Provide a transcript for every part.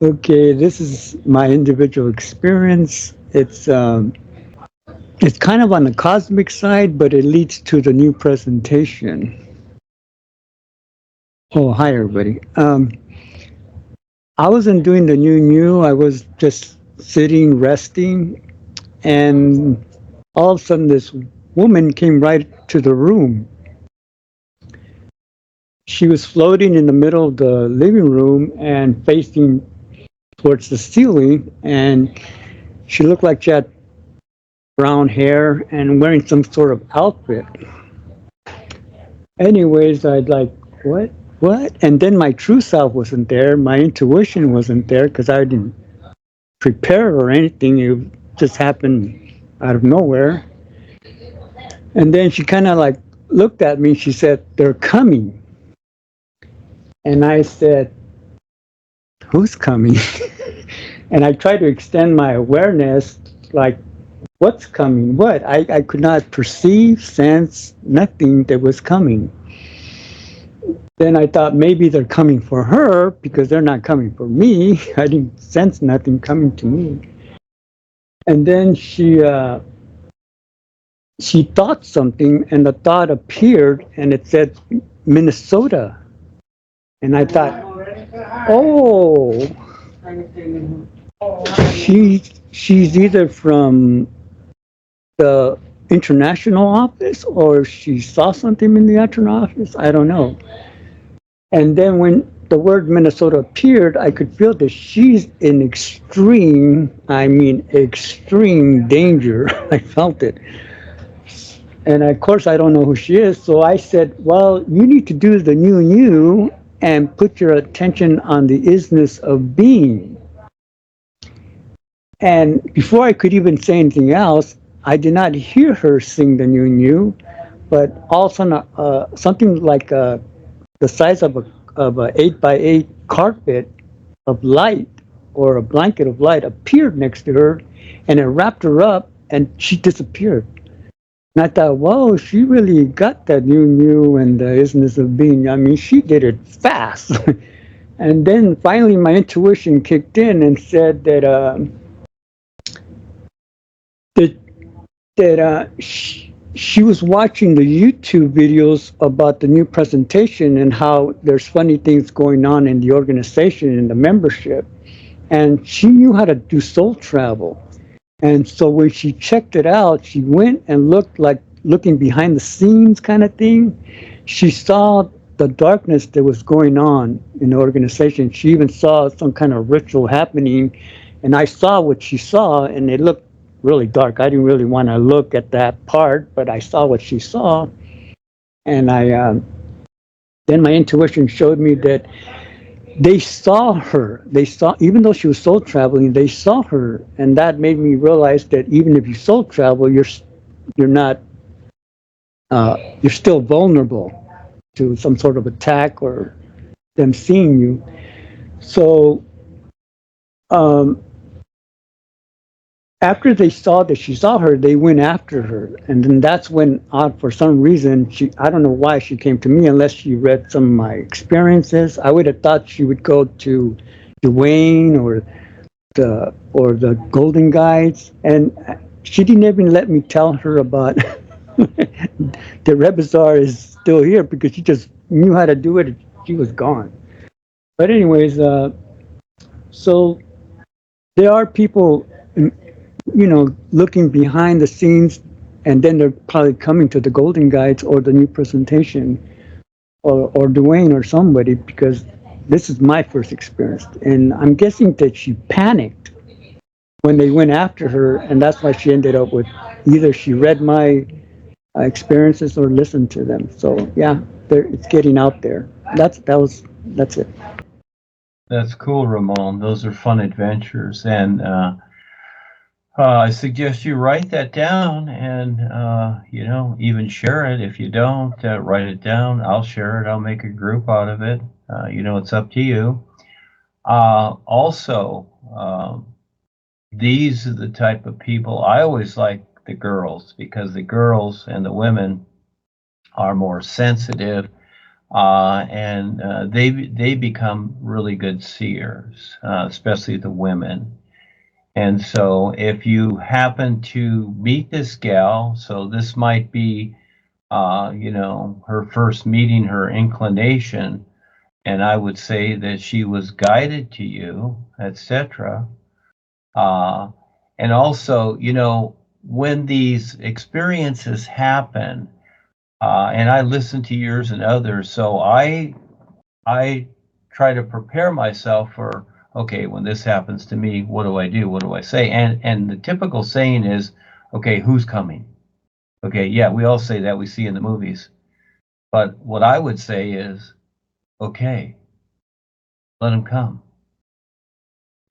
Okay, this is my individual experience. It's kind of on the cosmic side, but it leads to the new presentation. Oh, hi everybody. I wasn't doing the new. I was just sitting, resting, and all of a sudden this woman came right to the room. She was floating in the middle of the living room and facing towards the ceiling, and she looked like she had brown hair and wearing some sort of outfit. Anyways, I'd like, what? What? And then my true self wasn't there. My intuition wasn't there because I didn't prepare or anything. It just happened out of nowhere. And then she kind of like looked at me. She said, "They're coming." And I said, "Who's coming?" And I tried to extend my awareness, like, what's coming? What? I could not perceive, sense, nothing that was coming. Then I thought maybe they're coming for her because they're not coming for me. I didn't sense nothing coming to me. And then she thought something, and the thought appeared, and it said Minnesota. And I thought, oh, she's either from the international office or she saw something in the international office. I don't know. And then when the word Minnesota appeared, I could feel that she's in extreme danger. I felt it. And of course, I don't know who she is. So I said, well, you need to do the new and put your attention on the isness of being. And before I could even say anything else, I did not hear her sing the new, but all of a sudden, something like the size of a 8x8 carpet of light or a blanket of light appeared next to her, and it wrapped her up, and she disappeared. And I thought, whoa, she really got that new and the isness of being. I mean, she did it fast. And then finally, my intuition kicked in and said that she was watching the YouTube videos about the new presentation and how there's funny things going on in the organization and the membership. And she knew how to do soul travel. And so when she checked it out, she went and looked, like looking behind the scenes kind of thing. She saw the darkness that was going on in the organization. She even saw some kind of ritual happening. And I saw what she saw, and it looked really dark. I didn't really want to look at that part, but I saw what she saw. And then my intuition showed me that they saw her. They saw, even though she was soul traveling, they saw her. And that made me realize that even if you soul travel, you're not, you're still vulnerable to some sort of attack or them seeing you. So, after they saw that she saw her, they went after her. And then that's when, for some reason, I don't know why she came to me unless she read some of my experiences. I would have thought she would go to DUANE or the Golden Guides. And she didn't even let me tell her about the Rebazar is still here because she just knew how to do it. She was gone. But anyways, so there are people, looking behind the scenes, and then they're probably coming to the Golden Guides or the new presentation or DUANE or somebody, because this is my first experience. And I'm guessing that she panicked when they went after her, and that's why she ended up with either she read my experiences or listened to them. So yeah, it's getting out there. That's it. That's cool, Ramone. Those are fun adventures, and I suggest you write that down and, even share it. If you don't, write it down. I'll share it. I'll make a group out of it. It's up to you. Also, these are the type of people, I always like the girls, because the girls and the women are more sensitive. and they become really good seers, especially the women. And so if you happen to meet this gal, so this might be, her first meeting, her inclination, and I would say that she was guided to you, etc. And also, when these experiences happen, and I listen to yours and others, so I try to prepare myself for, okay, when this happens to me, what do I do? What do I say? And the typical saying is, okay, who's coming? Okay, yeah, we all say that, we see in the movies. But what I would say is, okay, let him come.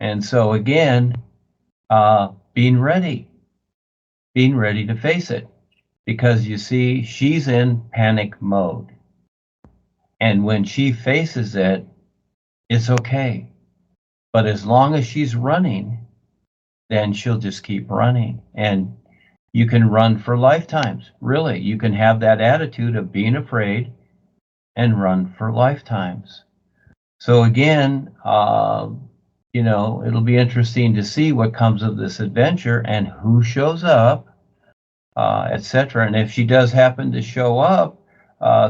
And so again, being ready to face it. Because you see, she's in panic mode. And when she faces it, it's okay. But as long as she's running, then she'll just keep running. And you can run for lifetimes. Really, you can have that attitude of being afraid and run for lifetimes. So again, it'll be interesting to see what comes of this adventure and who shows up, etc. And if she does happen to show up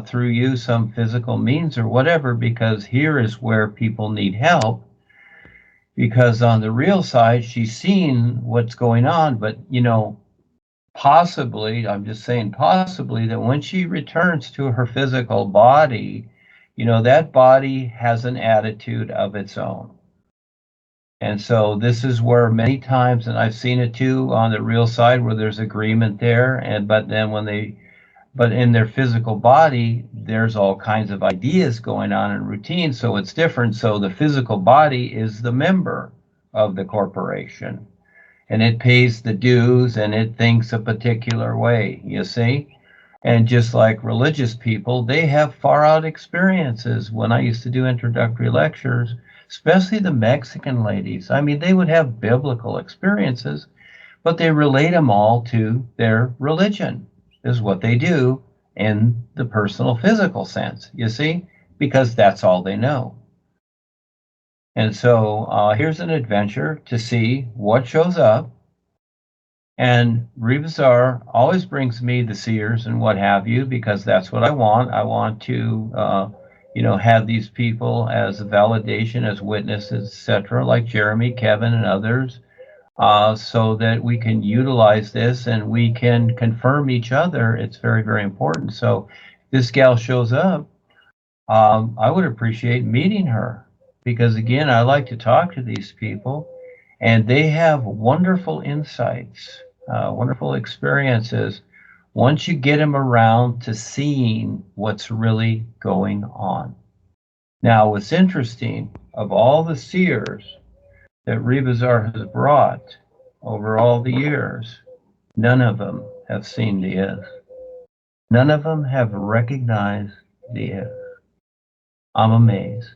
through you, some physical means or whatever, because here is where people need help. Because on the real side, she's seen what's going on, but possibly, I'm just saying possibly, that when she returns to her physical body, that body has an attitude of its own. And so this is where many times, and I've seen it too on the real side, where there's agreement there, but then but in their physical body, there's all kinds of ideas going on in routine, so it's different. So the physical body is the member of the corporation, and it pays the dues, and it thinks a particular way, you see? And just like religious people, they have far out experiences. When I used to do introductory lectures, especially the Mexican ladies, I mean, they would have biblical experiences, but they relate them all to their religion, is what they do in the personal physical sense, you see, because that's all they know. And so here's an adventure to see what shows up. And Rebazar always brings me the seers and what have you, because that's what I want. I want to, have these people as a validation, as witnesses, etc., like Jeremy, Kevin, and others, so that we can utilize this and we can confirm each other. It's very, very important. So if this gal shows up, I would appreciate meeting her, because again, I like to talk to these people, and they have wonderful insights, wonderful experiences once you get them around to seeing what's really going on. Now, what's interesting, of all the seers that Rebazar has brought over all the years, none of them have seen the if. None of them have recognized the if. I'm amazed.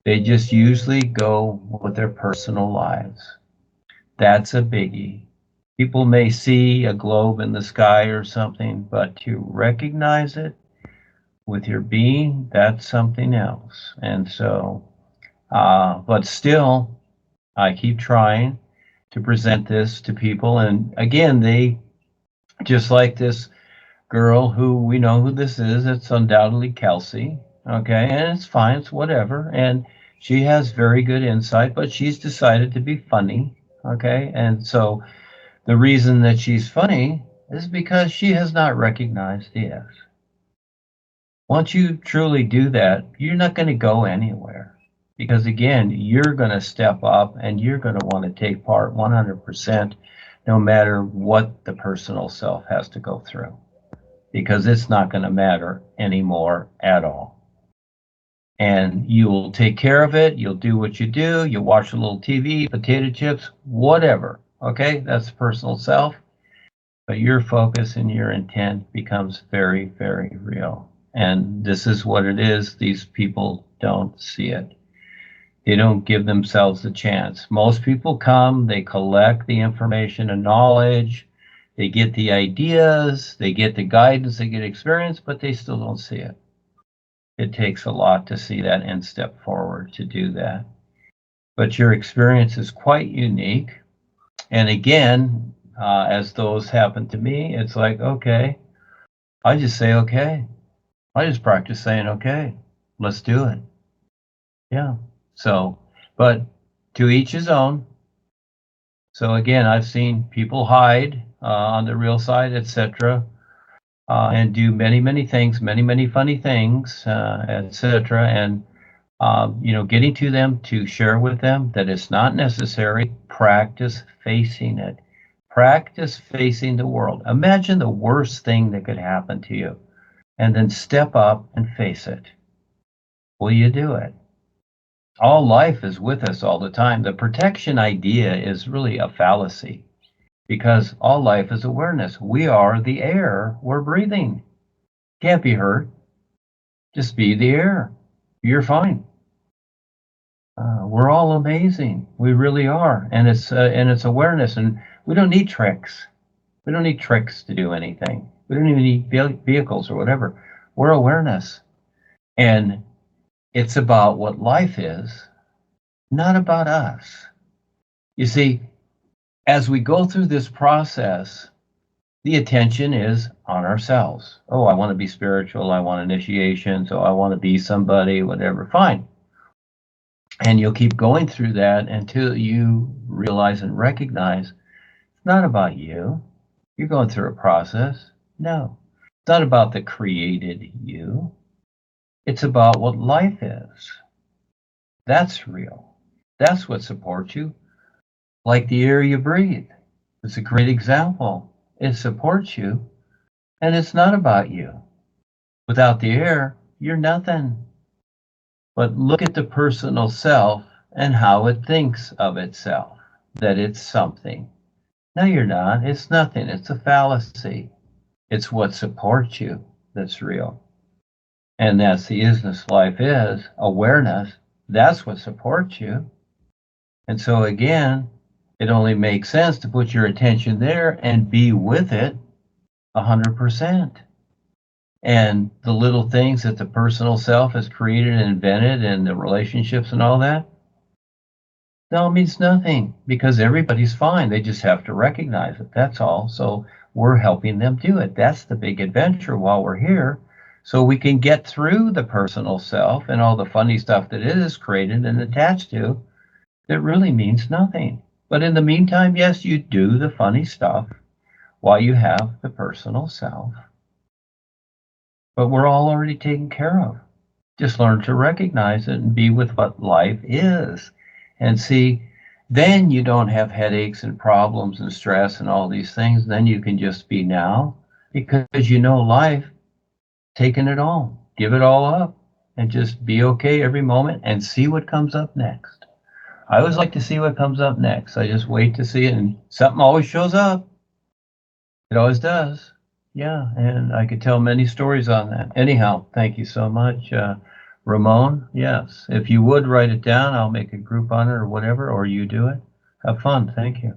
They just usually go with their personal lives. That's a biggie. People may see a globe in the sky or something, but to recognize it with your being, that's something else. And so, but still, I keep trying to present this to people. And again, they, just like this girl who we know who this is, it's undoubtedly Kelsey. Okay, and it's fine, it's whatever. And she has very good insight, but she's decided to be funny. Okay, and so the reason that she's funny is because she has not recognized the S. Once you truly do that, you're not going to go anywhere. Because again, you're going to step up and you're going to want to take part 100%, no matter what the personal self has to go through. Because it's not going to matter anymore at all. And you'll take care of it. You'll do what you do. You'll watch a little TV, potato chips, whatever. Okay, that's personal self. But your focus and your intent becomes very, very real. And this is what it is. These people don't see it. They don't give themselves a chance. Most people come, they collect the information and knowledge, they get the ideas, they get the guidance, they get experience, but they still don't see it. It takes a lot to see that and step forward to do that. But your experience is quite unique. And again, as those happen to me, it's like, okay, I just say, okay. I just practice saying, okay, let's do it. Yeah. So, but to each his own. So again, I've seen people hide on the real side, etc., and do many, many things, many, many funny things, etc. And getting to them to share with them that it's not necessary. Practice facing it. Practice facing the world. Imagine the worst thing that could happen to you, and then step up and face it. Will you do it? All life is with us all the time. The protection idea is really a fallacy because all life is awareness. We are the air we're breathing. Can't be hurt. Just be the air. You're fine. We're all amazing. We really are. And it's awareness. And we don't need tricks. We don't need tricks to do anything. We don't even need vehicles or whatever. We're awareness. And it's about what life is, not about us. You see, as we go through this process, the attention is on ourselves. Oh, I want to be spiritual. I want initiation. So I want to be somebody, whatever. Fine. And you'll keep going through that until you realize and recognize it's not about you. You're going through a process. No, it's not about the created you. It's about what life is. That's real. That's what supports you. Like the air you breathe. It's a great example. It supports you, and it's not about you. Without the air, you're nothing. But look at the personal self and how it thinks of itself, that it's something. No, you're not. It's nothing. It's a fallacy. It's what supports you that's real. And that's the isness life is, awareness. That's what supports you. And so again, it only makes sense to put your attention there and be with it 100%. And the little things that the personal self has created and invented and the relationships and all that, no, means nothing because everybody's fine. They just have to recognize it. That's all. So we're helping them do it. That's the big adventure while we're here. So we can get through the personal self and all the funny stuff that it is created and attached to that really means nothing. But in the meantime, yes, you do the funny stuff while you have the personal self. But we're all already taken care of. Just learn to recognize it and be with what life is. And see, then you don't have headaches and problems and stress and all these things. Then you can just be now because you know life, taking it all, give it all up, and just be okay every moment and see what comes up next. I always like to see what comes up next. I just wait to see it, and something always shows up. It always does. Yeah, and I could tell many stories on that. Anyhow, thank you so much, Ramone. Yes, if you would write it down, I'll make a group on it or whatever, or you do it. Have fun. Thank you.